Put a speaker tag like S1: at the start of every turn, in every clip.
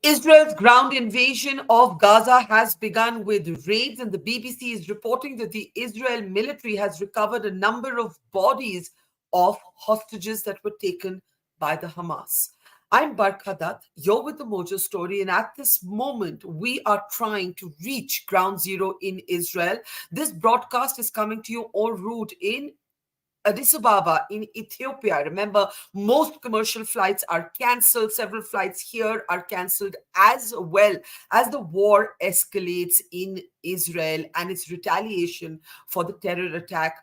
S1: Israel's ground invasion of Gaza has begun with raids, and the BBC is reporting that the Israel military has recovered a number of bodies of hostages that were taken by the Hamas. I'm Barkha Dutt, you're with the Mojo Story, and at this moment, we are trying to reach ground zero in Israel. This broadcast is coming to you en route in Addis Ababa in Ethiopia. Remember, most commercial flights are cancelled. Several flights here are cancelled as well as the war escalates in Israel and its retaliation for the terror attack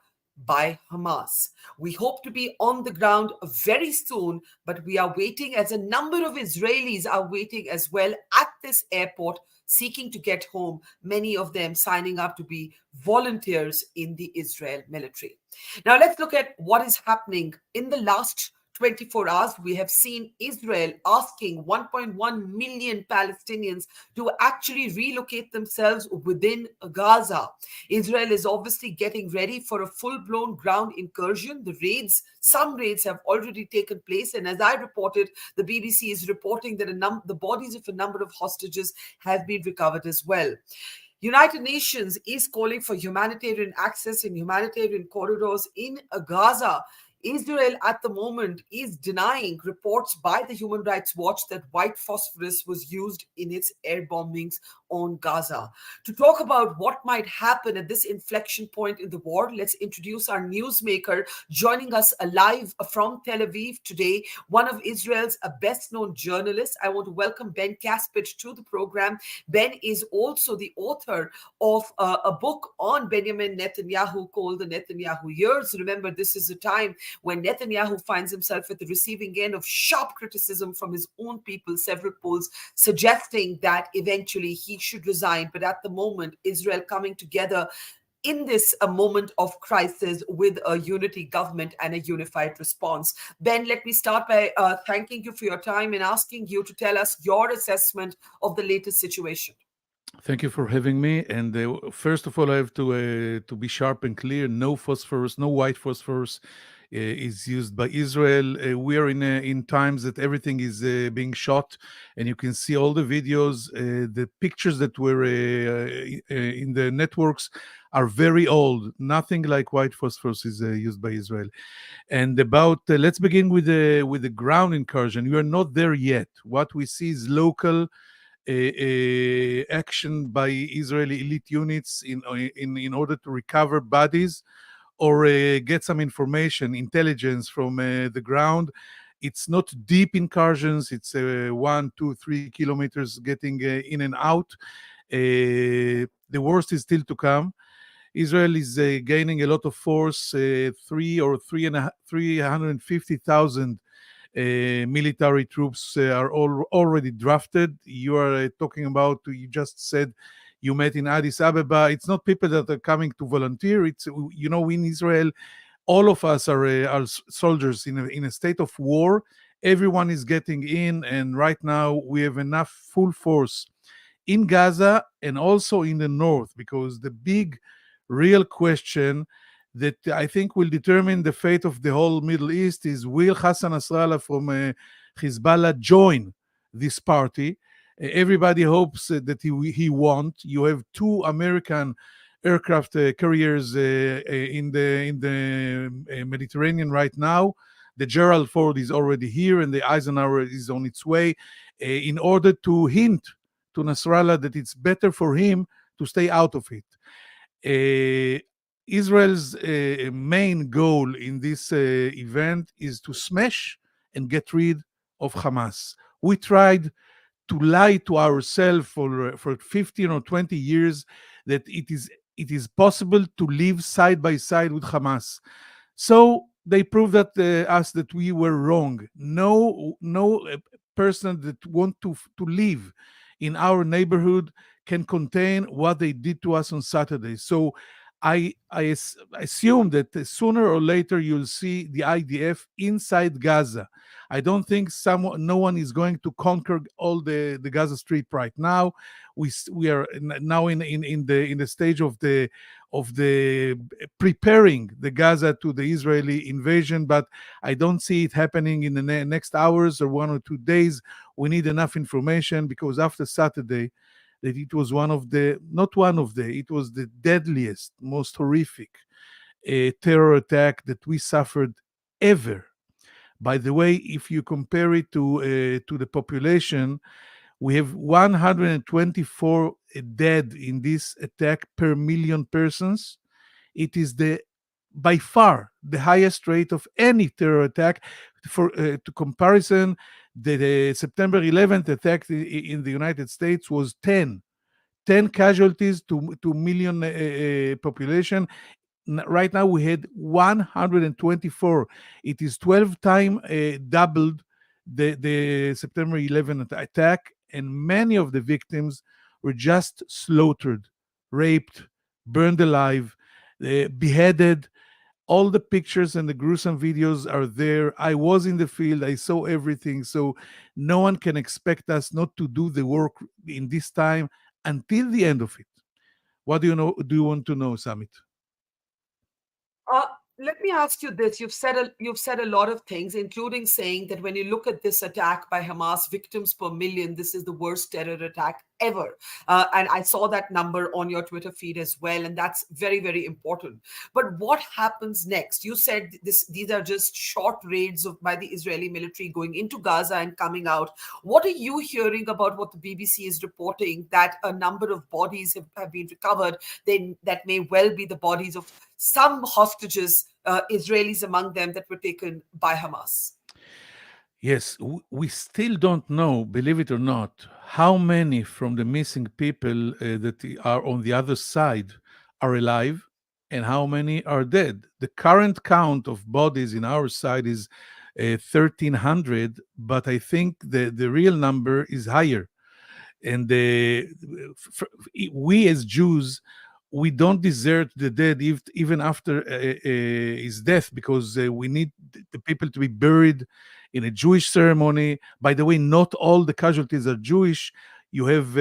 S1: by Hamas. We hope to be on the ground very soon, but we are waiting as a number of Israelis are waiting as well at this airport seeking to get home, many of them signing up to be volunteers in the Israel military. Now, let's look at what is happening in the last 24 hours. We have seen Israel asking 1.1 million Palestinians to actually relocate themselves within Gaza. Israel is obviously getting ready for a full-blown ground incursion. Some raids have already taken place, and as I reported, the BBC is reporting that the bodies of a number of hostages have been recovered as well. United Nations is calling for humanitarian access and humanitarian corridors in Gaza. Israel at the moment is denying reports by the Human Rights Watch that white phosphorus was used in its air bombings on Gaza. To talk about what might happen at this inflection point in the war, let's introduce our newsmaker joining us live from Tel Aviv today, one of Israel's best-known journalists. I want to welcome Ben Caspit to the program. Ben is also the author of a book on Benjamin Netanyahu called The Netanyahu Years. Remember, this is a time when Netanyahu finds himself at the receiving end of sharp criticism from his own people, several polls suggesting that eventually he should resign. But at the moment, Israel coming together in this a moment of crisis with a unity government and a unified response. Ben, let me start by thanking you for your time and asking you to tell us your assessment of the latest situation.
S2: Thank you for having me. And first of all, I have to be sharp and clear. No phosphorus, no white phosphorus is used by Israel. We are in times that everything is being shot, and you can see all the videos. The pictures that were in the networks are very old. Nothing like white phosphorus is used by Israel. And about let's begin with the ground incursion. We are not there yet. What we see is local action by Israeli elite units in order to recover bodies or get some information, intelligence from the ground. It's not deep incursions. It's 1, 2, 3 kilometers getting in and out. The worst is still to come. Israel is gaining a lot of force, 350,000 military troops are already drafted. You are talking about, you just said you met in Addis Ababa. It's not people that are coming to volunteer. It's, in Israel, all of us are soldiers in a state of war. Everyone is getting in, and right now we have enough full force in Gaza and also in the north, because the big real question that I think will determine the fate of the whole Middle East is, will Hassan Nasrallah from Hezbollah join this party? Everybody hopes that he won't. You have 2 American aircraft carriers in the Mediterranean right now. The Gerald Ford is already here, and the Eisenhower is on its way, in order to hint to Nasrallah that it's better for him to stay out of it. Israel's main goal in this event is to smash and get rid of Hamas. We tried to lie to ourselves for 15 or 20 years that it is possible to live side by side with Hamas. So they proved us that we were wrong. No person that want to live in our neighborhood can contain what they did to us on Saturday. So I assume that sooner or later you'll see the IDF inside Gaza. I don't think no one is going to conquer all the Gaza Strip right now. We are now in the stage of the of the preparing the Gaza to the Israeli invasion, but I don't see it happening in the next hours or 1 or 2 days. We need enough information because after Saturday, that it was one of the, not one of the, it was the deadliest, most horrific terror attack that we suffered ever. By the way, if you compare it to the population, we have 124 dead in this attack per million persons. It is the by far the highest rate of any terror attack. For to comparison, the September 11th attack in the United States was 10 casualties to million population. Right now we had 124. It is 12 times doubled the September 11th attack, and many of the victims were just slaughtered, raped, burned alive, beheaded. All the pictures and the gruesome videos are there. I was in the field, I saw everything. So no one can expect us not to do the work in this time until the end of it. What do you know? Do you want to know, Samit?
S1: Uh, Let me ask you this. You've said a lot of things, including saying that when you look at this attack by Hamas, victims per million, this is the worst terror attack ever. And I saw that number on your Twitter feed as well, and that's very, very important. But what happens next? You said these are just short raids by the Israeli military going into Gaza and coming out. What are you hearing about what the BBC is reporting, that a number of bodies have been recovered, that may well be the bodies of some hostages, Israelis among them, that were taken by Hamas?
S2: Yes, we still don't know, believe it or not, how many from the missing people that are on the other side are alive and how many are dead. The current count of bodies in our side is 1,300, but I think the real number is higher. And we as Jews, we don't desert the dead even after his death, because we need the people to be buried in a Jewish ceremony. By the way, not all the casualties are Jewish. You have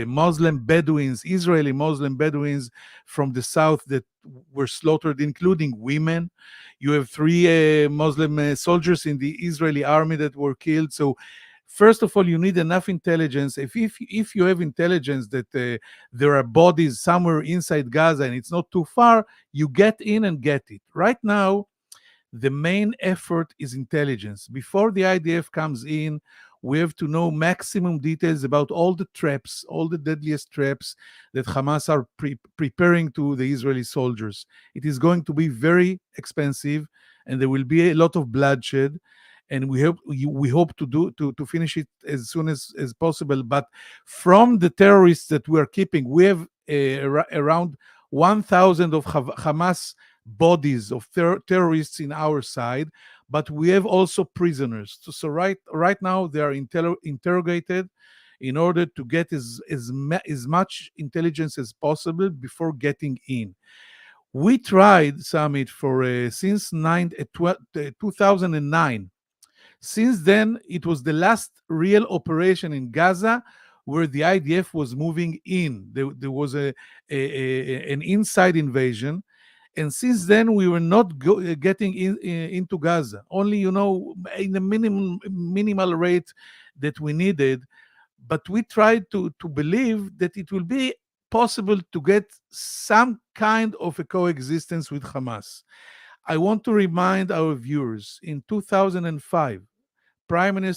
S2: Muslim Bedouins, Israeli Muslim Bedouins from the south that were slaughtered, including women. You have 3 Muslim soldiers in the Israeli army that were killed. So first of all, you need enough intelligence. If you have intelligence that there are bodies somewhere inside Gaza and it's not too far, you get in and get it. Right now, the main effort is intelligence. Before the IDF comes in, we have to know maximum details about all the traps, all the deadliest traps that Hamas are preparing to the Israeli soldiers. It is going to be very expensive, and there will be a lot of bloodshed. And we hope to finish it as soon as possible. But from the terrorists that we are keeping, we have around 1,000 of Hamas bodies of terrorists in our side, but we have also prisoners. So right now they are interrogated in order to get as much intelligence as possible before getting in. We tried Summit for since 2009. Since then, it was the last real operation in Gaza where the IDF was moving in. There was an inside invasion. And since then, we were not getting into Gaza, only, in the minimal rate that we needed. But we tried to believe that it will be possible to get some kind of a coexistence with Hamas. I want to remind our viewers, in 2005,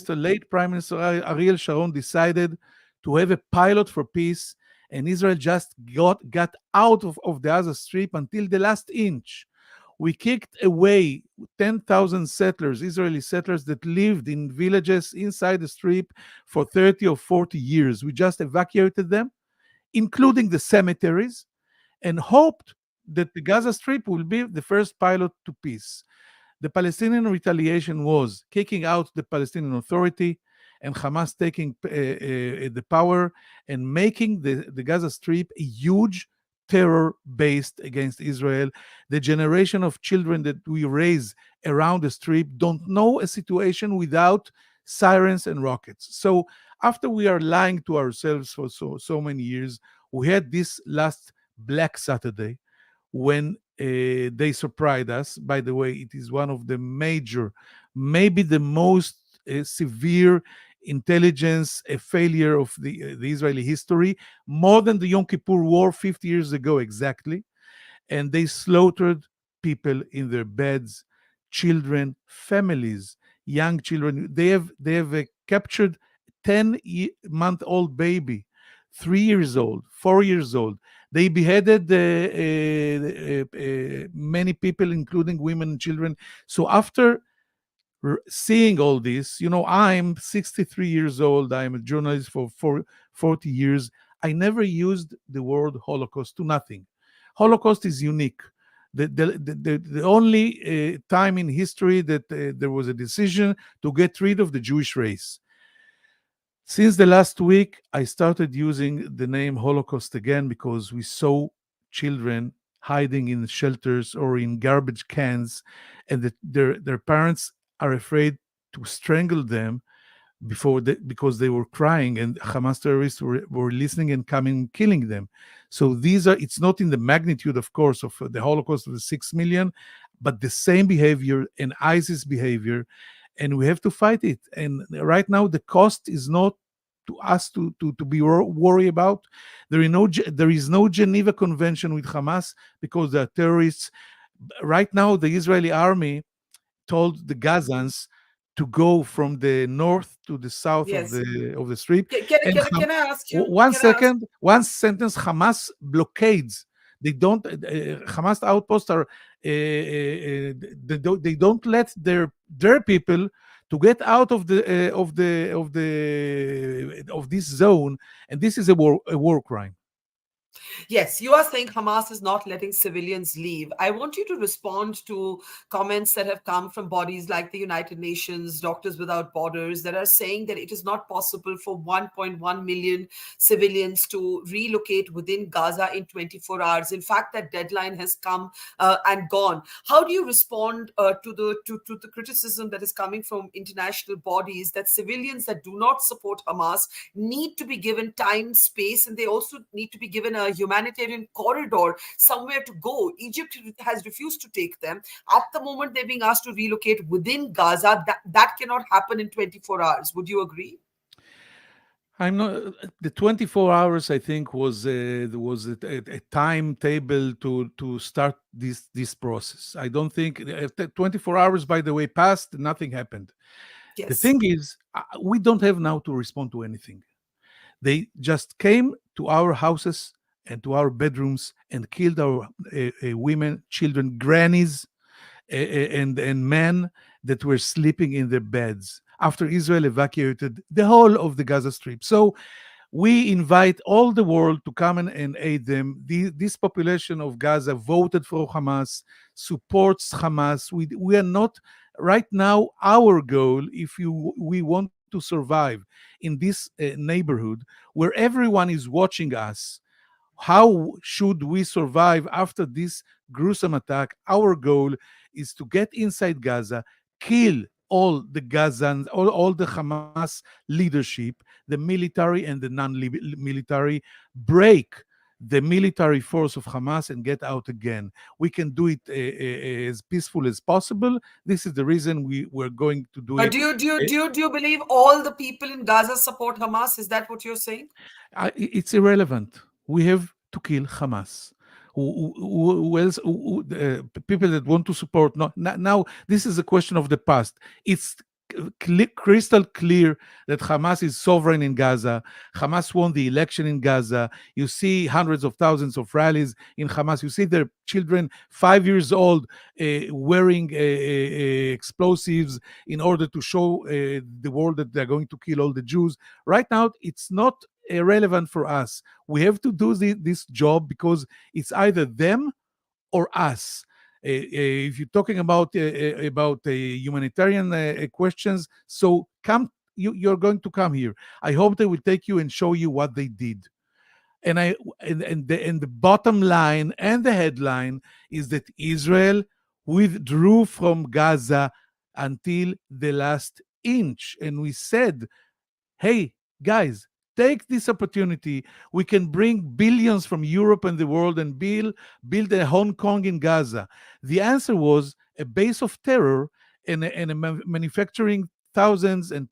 S2: late Prime Minister Ariel Sharon decided to have a pilot for peace, and Israel just got out of the Gaza Strip until the last inch. We kicked away 10,000 settlers, Israeli settlers that lived in villages inside the strip for 30 or 40 years. We just evacuated them, including the cemeteries, and hoped that the Gaza Strip will be the first pilot to peace. The Palestinian retaliation was kicking out the Palestinian Authority and Hamas taking the power and making the Gaza Strip a huge terror based against Israel. The generation of children that we raise around the strip don't know a situation without sirens and rockets. So after we are lying to ourselves for so many years, we had this last Black Saturday when they surprised us. By the way, it is one of the major, maybe the most severe intelligence failure of the Israeli history, more than the Yom Kippur War 50 years ago exactly. And they slaughtered people in their beds, children, families, young children. They have captured 10-month old baby, 3 years old, 4 years old. They beheaded many people, including women and children. So after seeing all this, I'm 63 years old. I'm a journalist for 40 years. I never used the word Holocaust to nothing. Holocaust is unique. The only time in history that there was a decision to get rid of the Jewish race. Since the last week, I started using the name Holocaust again because we saw children hiding in shelters or in garbage cans, and their parents are afraid to strangle them because they were crying, and Hamas terrorists were listening and coming killing them. So it's not in the magnitude, of course, of the Holocaust of the 6 million, but the same behavior and ISIS behavior, and we have to fight it. And right now, the cost is not to us to be worried about. There is no Geneva Convention with Hamas because they are terrorists. Right now, the Israeli army told the Gazans to go from the north to the south of
S1: Yes.
S2: the strip.
S1: Can, can,
S2: And
S1: can, can I ask you?
S2: one
S1: Can I ask?
S2: second, one sentence. Hamas blockades. They don't. Hamas outposts are. They don't let their people to get out of this zone, and this is a war crime.
S1: Yes, you are saying Hamas is not letting civilians leave. I want you to respond to comments that have come from bodies like the United Nations, Doctors Without Borders, that are saying that it is not possible for 1.1 million civilians to relocate within Gaza in 24 hours. In fact, that deadline has come and gone. How do you respond to the criticism that is coming from international bodies that civilians that do not support Hamas need to be given time, space, and they also need to be given a humanitarian corridor, somewhere to go? Egypt has refused to take them. At the moment, they're being asked to relocate within Gaza. That cannot happen in 24 hours. Would you agree?
S2: I'm not. The 24 hours, I think, was a timetable to start this process. I don't think 24 hours, by the way, passed. Nothing happened. The
S1: Yes.
S2: thing is, we don't have now to respond to anything. They just came to our houses and to our bedrooms and killed our women, children, grannies, and men that were sleeping in their beds after Israel evacuated the whole of the Gaza Strip. So we invite all the world to come and aid them. This population of Gaza voted for Hamas, supports Hamas. We are not right now. Our goal, if we want to survive in this neighborhood where everyone is watching us, how should we survive after this gruesome attack? Our goal is to get inside Gaza, kill all the Gazans, all the Hamas leadership, the military and the non-military, break the military force of Hamas and get out again. We can do it as peaceful as possible. This is the reason we're going to do it.
S1: Do you believe all the people in Gaza support Hamas? Is that what you're saying?
S2: It's irrelevant. We have to kill Hamas. Who else? People that want to support. No, now this is a question of the past. It's crystal clear that Hamas is sovereign in Gaza. Hamas won the election in Gaza. You see hundreds of thousands of rallies in Hamas. You see their children, 5 years old, wearing explosives in order to show the world that they're going to kill all the Jews. Right now, it's not irrelevant for us. We have to do this job because it's either them or us. If you're talking about humanitarian questions, so come, you're going to come here. I hope they will take you and show you what they did. And the bottom line and the headline is that Israel withdrew from Gaza until the last inch, and we said, hey guys, take this opportunity. We can bring billions from Europe and the world and build a Hong Kong in Gaza. The answer was a base of terror and manufacturing thousands and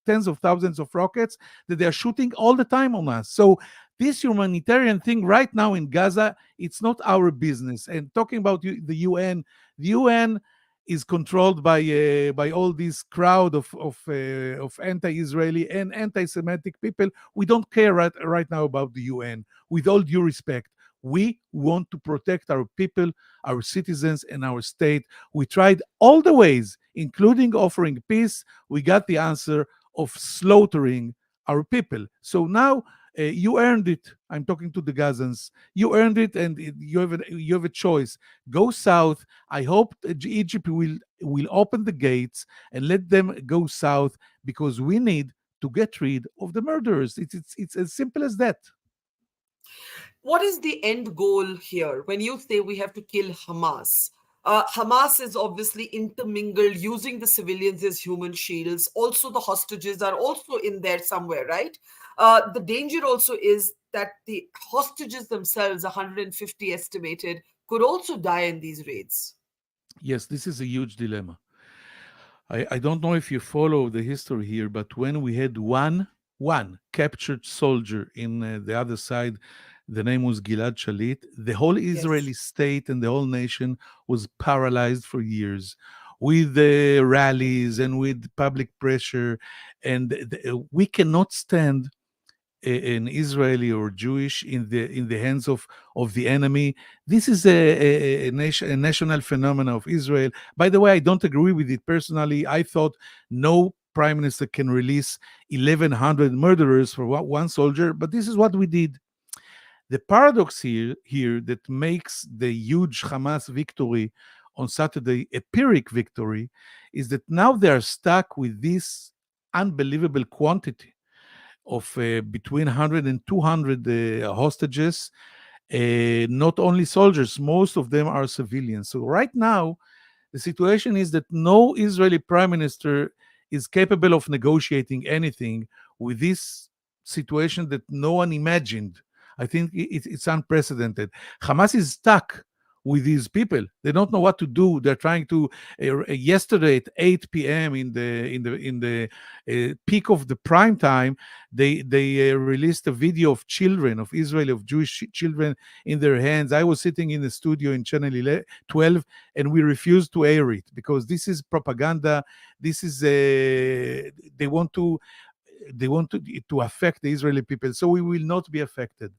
S2: tens of thousands of rockets that they are shooting all the time on us. So this humanitarian thing right now in Gaza, it's not our business. And talking about the UN, the UN is controlled by all this crowd of anti-Israeli and anti-Semitic people. We don't care right now about the UN. With all due respect, we want to protect our people, our citizens, and our state. We tried all the ways, including offering peace. We got the answer of slaughtering our people. So now you earned it. I'm talking to the Gazans. You earned it, and you have a choice. Go south. I hope Egypt will open the gates and let them go south because we need to get rid of the murderers. It's as simple as that.
S1: What is the end goal here when you say we have to kill Hamas? Hamas is obviously intermingled, using the civilians as human shields. Also, the hostages are also in there somewhere, right? The danger also is that the hostages themselves, 150 estimated, could also die in these raids.
S2: Yes, this is a huge dilemma. I don't know if you follow the history here, but when we had one captured soldier in the other side, the name was Gilad Shalit. The whole
S1: Yes.
S2: Israeli state and the whole nation was paralyzed for years with the rallies and with public pressure, and we cannot stand an Israeli or Jewish in the hands of the enemy. This is a national phenomenon of Israel. By the way, I don't agree with it personally. I thought no prime minister can release 1,100 murderers for one soldier, but this is what we did. The paradox here that makes the huge Hamas victory on Saturday a Pyrrhic victory is that now they are stuck with this unbelievable quantity of between 100 and 200 hostages, not only soldiers, most of them are civilians. So right now, the situation is that no Israeli prime minister is capable of negotiating anything with this situation that no one imagined. I think it's unprecedented. Hamas is stuck with these people. They don't know what to do. They're trying to. Yesterday at 8 p.m. in the peak of the prime time, they released a video of children of Israel, of Jewish children in their hands. I was sitting in the studio in channel 12, and we refused to air it because this is propaganda. This is they want to affect the Israeli people, so we will not be affected.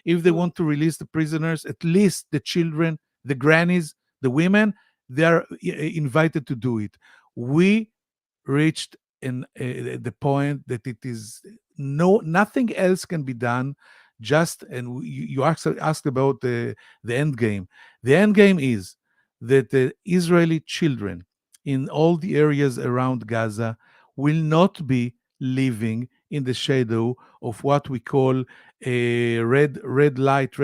S2: If they
S1: Hmm.
S2: want to release the prisoners, at least the children, the grannies, the women, they are invited to do it. We reached in the point that it is nothing else can be done. Just and you asked about the end game. The end game is that the Israeli children in all the areas around Gaza will not be living in the shadow of what we call a red light.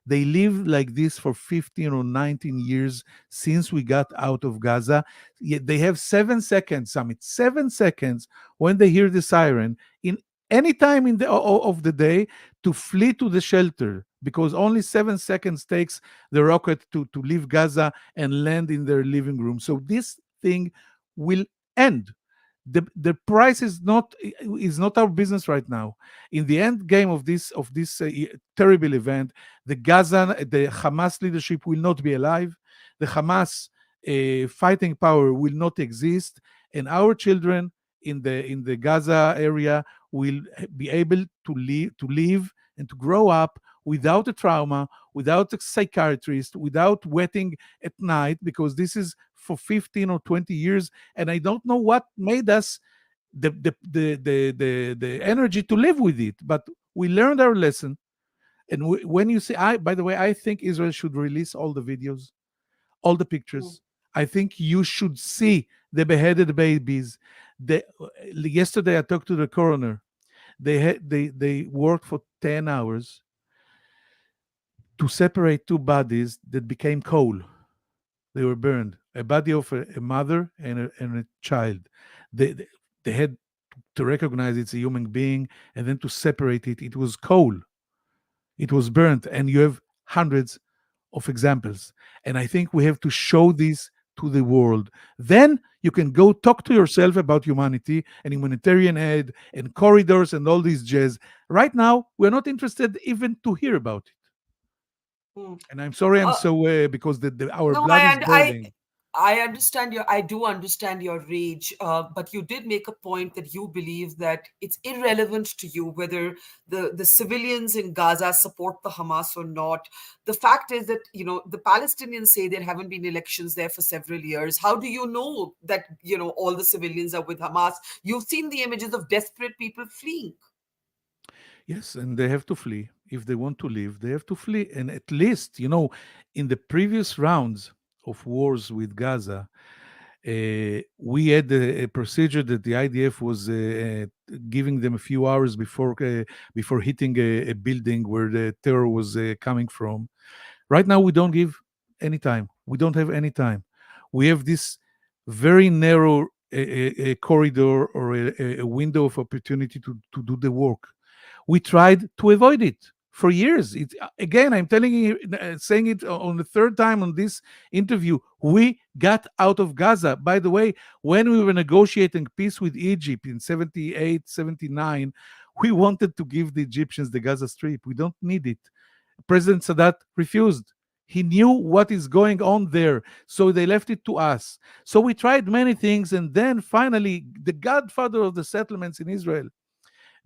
S2: They live like this for 15 or 19 years since we got out of Gaza. Yet they have 7 seconds, Summit, 7 seconds when they hear the siren in any time of the day to flee to the shelter because only 7 seconds takes the rocket to leave Gaza and land in their living room. So this thing will end. The price is not our business right now. In the end game of this terrible event, the Hamas leadership will not be alive. The Hamas fighting power will not exist, and our children in the Gaza area will be able to live and to grow up without a trauma, without a psychiatrist, without wetting at night, because this is for 15 or 20 years, and I don't know what made us the energy to live with it. But we learned our lesson. And when you say, by the way, I think Israel should release all the videos, all the
S1: Hmm.
S2: pictures. I think you should see the beheaded babies. Yesterday, I talked to the coroner. They worked for 10 hours to separate two bodies that became coal. They were burned. A body of a mother and a child. They, they had to to recognize it's a human being, and then to separate it. It was coal, it was burnt, and you have hundreds of examples. And I think we have to show this to the world. Then you can go talk to yourself about humanity and humanitarian aid and corridors and all these jazz. Right now, we're not interested even to hear about it.
S1: Hmm.
S2: And I'm sorry, I'm
S1: Uh,
S2: so our
S1: No,
S2: blood is boiling.
S1: I understand your I do understand your rage, but you did make a point that you believe that it's irrelevant to you whether the civilians in Gaza support the Hamas or not. The fact is that the Palestinians say there haven't been elections there for several years. How do you know that all the civilians are with Hamas? You've seen the images of desperate people fleeing.
S2: Yes, and they have to flee. If they want to live, they have to flee. And at least, in the previous rounds of wars with Gaza, we had a procedure that the IDF was giving them a few hours before hitting a building where the terror was coming from. Right now, we don't give any time. We don't have any time. We have this very narrow a corridor or a window of opportunity to do the work. We tried to avoid it for years. Again, I'm telling you, saying it on the third time on this interview. We got out of Gaza. By the way, when we were negotiating peace with Egypt in 78, 79, we wanted to give the Egyptians the Gaza Strip. We don't need it. President Sadat refused. He knew what is going on there, so they left it to us. So we tried many things, and then finally, the godfather of the settlements in Israel,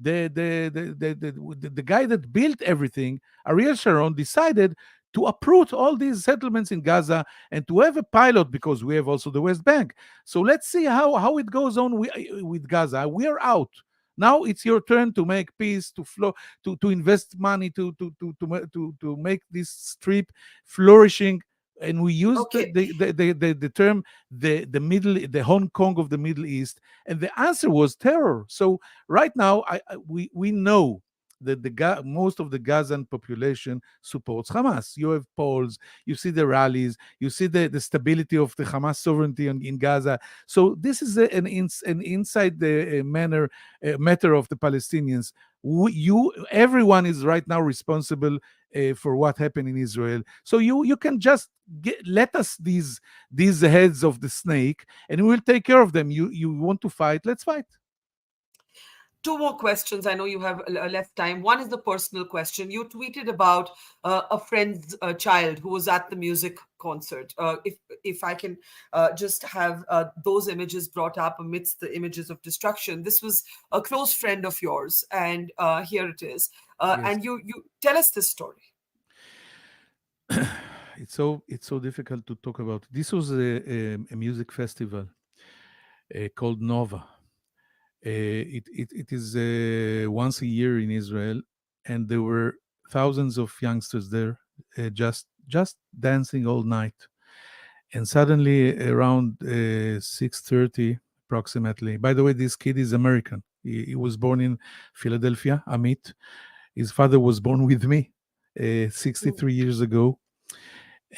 S2: the guy that built everything, Ariel Sharon, decided to uproot all these settlements in Gaza and to have a pilot because we have also the West Bank. So let's see how it goes on with Gaza. We are out. Now it's your turn to make peace, to flow, to invest money, to make this strip flourishing. And we used
S1: Okay.
S2: the term the Hong Kong of the Middle East, and the answer was terror. So right now, we know that most of the Gazan population supports Hamas. You have polls, you see the rallies, you see the stability of the Hamas sovereignty in Gaza. So this is an inside the matter of the Palestinians. Everyone is right now responsible for what happened in Israel. So you can just let us these heads of the snake, and we will take care of them. You want to fight? Let's fight.
S1: Two more questions. I know you have less time. One is the personal question. You tweeted about a friend's child who was at the music concert. If I can just have those images brought up amidst the images of destruction. This was a close friend of yours, and here it is.
S2: Yes.
S1: And you tell us this story.
S2: It's so difficult to talk about. This was a music festival called Nova. It is once a year in Israel, and there were thousands of youngsters there, just dancing all night. And suddenly, around 6:30 approximately. By the way, this kid is American. He was born in Philadelphia, Amit. His father was born with me 63 years ago,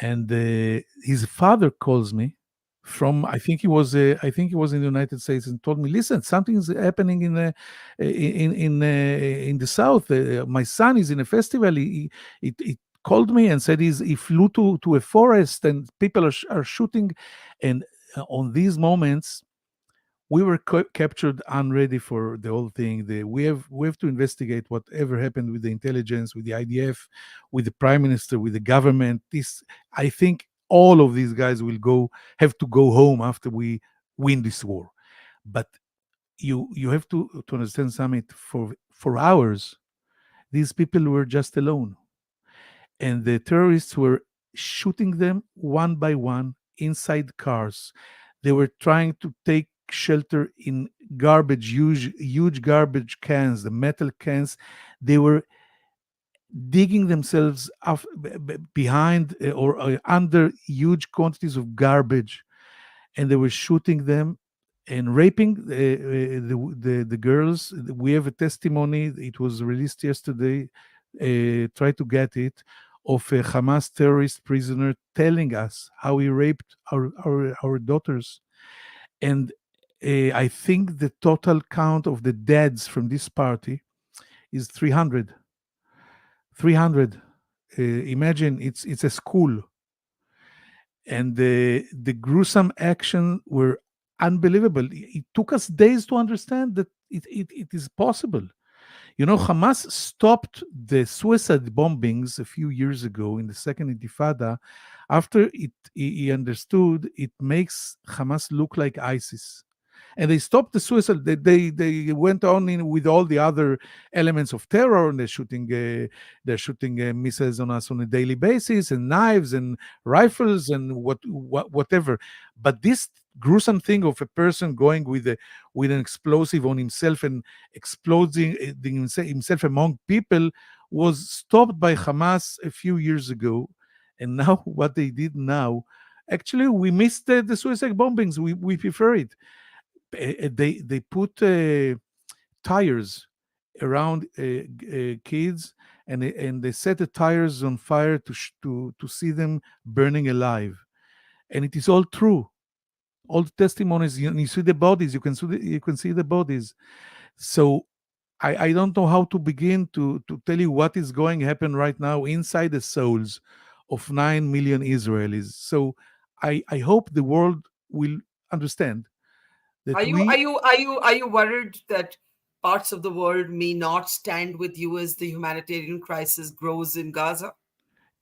S2: and his father calls me from I think he was in the United States and told me, listen, something's happening in the south. My son is in a festival. He called me and said he flew to a forest and people are shooting. And on these moments we were captured unready for the whole thing. We have to investigate whatever happened with the intelligence, with the IDF, with the prime minister, with the government. This, I think, all of these guys will have to go home after we win this war. But you have to understand, Summit, for hours these people were just alone, and the terrorists were shooting them one by one inside cars. They were trying to take shelter in huge garbage cans, the metal cans. They were digging themselves behind or under huge quantities of garbage, and they were shooting them and raping the girls. We have a testimony. It was released yesterday. Try to get it, of a Hamas terrorist prisoner telling us how he raped our daughters. And I think the total count of the deads from this party is 300. 300. Imagine it's a school, and the gruesome action were unbelievable. It took us days to understand that it is possible. You know, Hamas stopped the suicide bombings a few years ago in the second Intifada after he understood it makes Hamas look like ISIS. And they stopped the suicide. They went on in with all the other elements of terror, and they're shooting missiles on us on a daily basis, and knives and rifles and whatever. But this gruesome thing of a person going with an explosive on himself and exploding himself among people was stopped by Hamas a few years ago. And now what they did now, actually we missed the suicide bombings. We prefer it. They put tires around kids, and they set the tires on fire to see them burning alive, and it is all true. All the testimonies, you see the bodies, you can see the bodies. So I don't know how to begin to tell you what is going to happen right now inside the souls of 9 million Israelis. So I hope the world will understand that
S1: Are you worried that parts of the world may not stand with you as the humanitarian crisis grows in Gaza?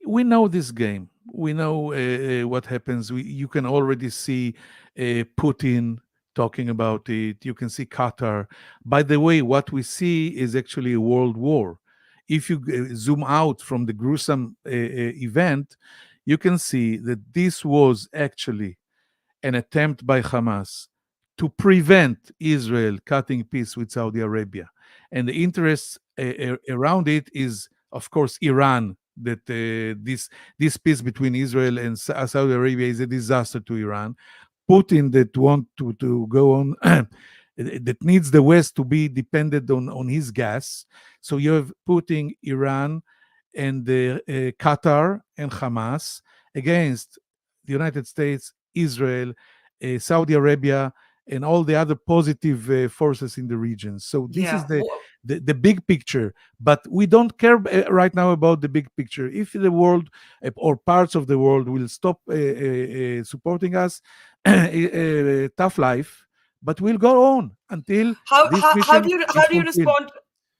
S2: we know this game. We know what happens. You can already see Putin talking about it. You can see Qatar. By the way, what we see is actually a world war. If you zoom out from the gruesome event, you can see that this was actually an attempt by Hamas to prevent Israel cutting peace with Saudi Arabia. And the interest around it is, of course, Iran. That this peace between Israel and Saudi Arabia is a disaster to Iran. Putin that want to go on that needs the West to be dependent on his gas. So you have putting Iran and Qatar and Hamas against the United States, Israel, Saudi Arabia, and all the other positive forces in the region. So this is
S1: Yeah.
S2: the big picture. But we don't care right now about the big picture. If the world or parts of the world will stop supporting us, tough life, but we'll go on until
S1: How,
S2: this
S1: how how do
S2: mission
S1: you
S2: is
S1: how do you
S2: fulfilled.
S1: respond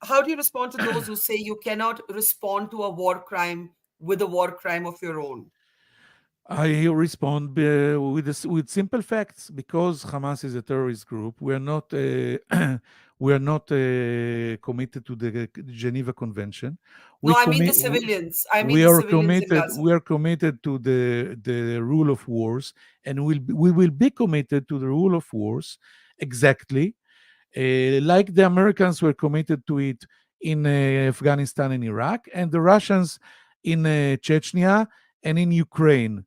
S1: how do you respond to those who say you cannot respond to a war crime with a war crime of your own?
S2: I respond with simple facts. Because Hamas is a terrorist group, we are not we are not committed to the Geneva Convention.
S1: No,
S2: We
S1: I mean the
S2: commit.
S1: civilians. I mean the civilians in Gaza.
S2: We are committed to the rule of wars, and we will be committed to the rule of wars exactly like the Americans were committed to it in Afghanistan and Iraq, and the Russians in Chechnya and in Ukraine.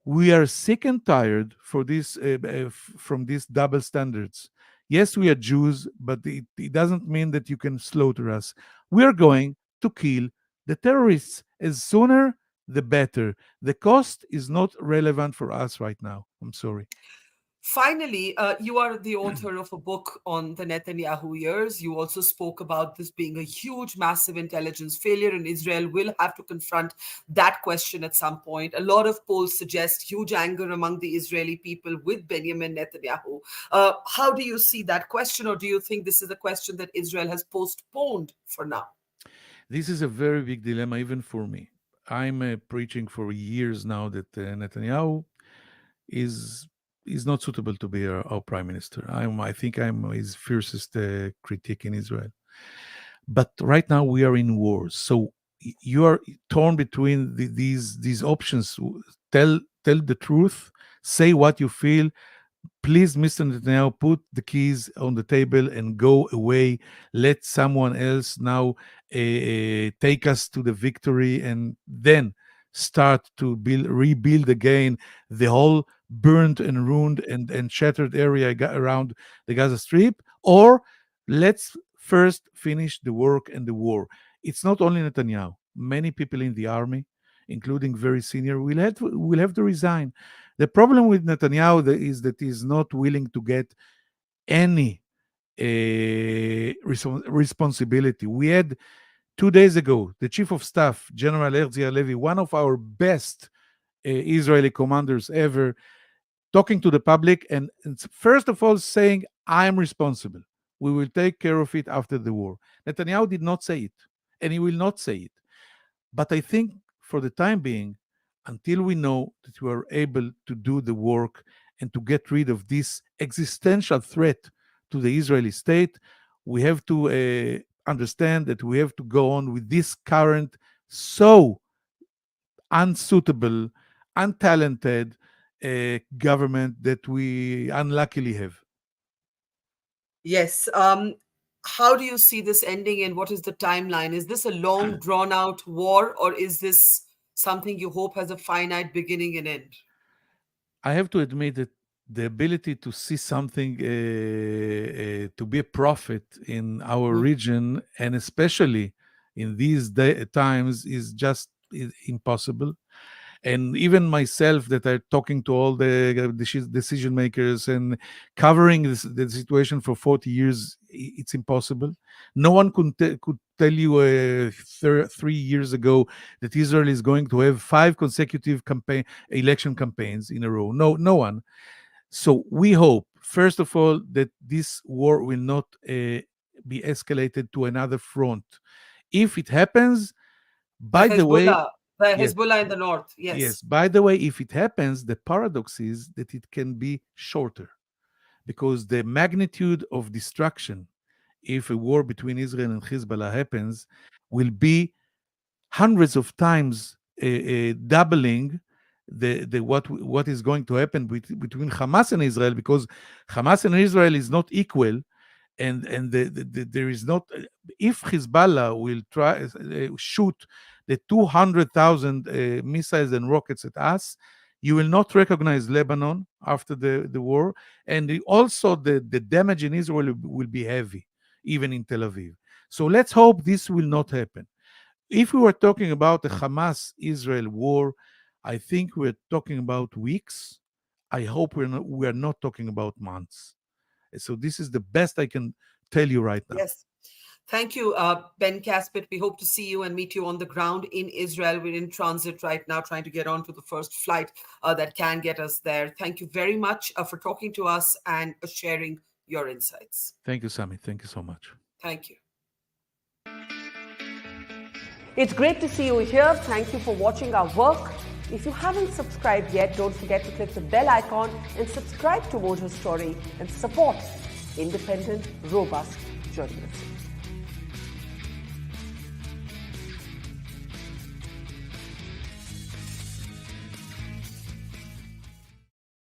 S2: We are sick and tired from these double standards. Yes, we are Jews, but it doesn't mean that you can slaughter us. We are going to kill the terrorists as sooner the better. The cost is not relevant for us right now. I'm sorry.
S1: Finally, you are the author of a book on the Netanyahu years. You also spoke about this being a huge, massive intelligence failure, and Israel will have to confront that question at some point. A lot of polls suggest huge anger among the Israeli people with Benjamin Netanyahu. How do you see that question, or do you think this is a question that Israel has postponed for now?
S2: This is a very big dilemma, even for me. I'm preaching for years now that Netanyahu is is not suitable to be our prime minister. I think I'm his fiercest critic in Israel. But right now we are in wars, so you are torn between these options. Tell the truth, say what you feel. Please, Mr. Netanyahu, put the keys on the table and go away. Let someone else now take us to the victory, and then start to rebuild again the whole burned and ruined and shattered area around the Gaza Strip. Or let's first finish the work and the war. It's not only Netanyahu. Many people in the army, including very senior, will have to resign. The problem with Netanyahu is that he's not willing to get any responsibility. We had 2 days ago the chief of staff, General Herzi Halevi, one of our best Israeli commanders ever, talking to the public and first of all saying, I'm responsible. We will take care of it after the war. Netanyahu did not say it, and he will not say it. But I think for the time being, until we know that we are able to do the work and to get rid of this existential threat to the Israeli state, we have to understand that we have to go on with this current so unsuitable, untalented government that we unluckily have.
S1: Yes. How do you see this ending and what is the timeline? Is this a long, drawn out war, or is this something you hope has a finite beginning and end?
S2: I have to admit that the ability to see something, to be a prophet in our region, and especially in these times, is just impossible. And even myself, that are talking to all the decision makers and covering the situation for 40 years, it's impossible. No one could tell you 3 years ago that Israel is going to have 5 consecutive election campaigns in a row. No one. So we hope, first of all, that this war will not be escalated to another front. If it happens, by the way,
S1: The
S2: yes,
S1: Hezbollah in the north, yes.
S2: yes. By the way, if it happens, the paradox is that it can be shorter because the magnitude of destruction, if a war between Israel and Hezbollah happens, will be hundreds of times doubling the what is going to happen between Hamas and Israel, because Hamas and Israel is not equal. And there is not, if Hezbollah will try shoot the 200,000 missiles and rockets at us, you will not recognize Lebanon after the war, and also the damage in Israel will be heavy, even in Tel Aviv. So let's hope this will not happen. If we were talking about a Hamas-Israel war, I think we're talking about weeks. I hope we are not talking about months. So this is the best I can tell you right now.
S1: Yes. Thank you, Ben Caspit. We hope to see you and meet you on the ground in Israel. We're in transit right now, trying to get on to the first flight that can get us there. Thank you very much for talking to us and sharing your insights.
S2: Thank you, Sami. Thank you so much.
S1: Thank you.
S3: It's great to see you here. Thank you for watching our work. If you haven't subscribed yet, don't forget to click the bell icon and subscribe to Mojo Story and support independent, robust journalism.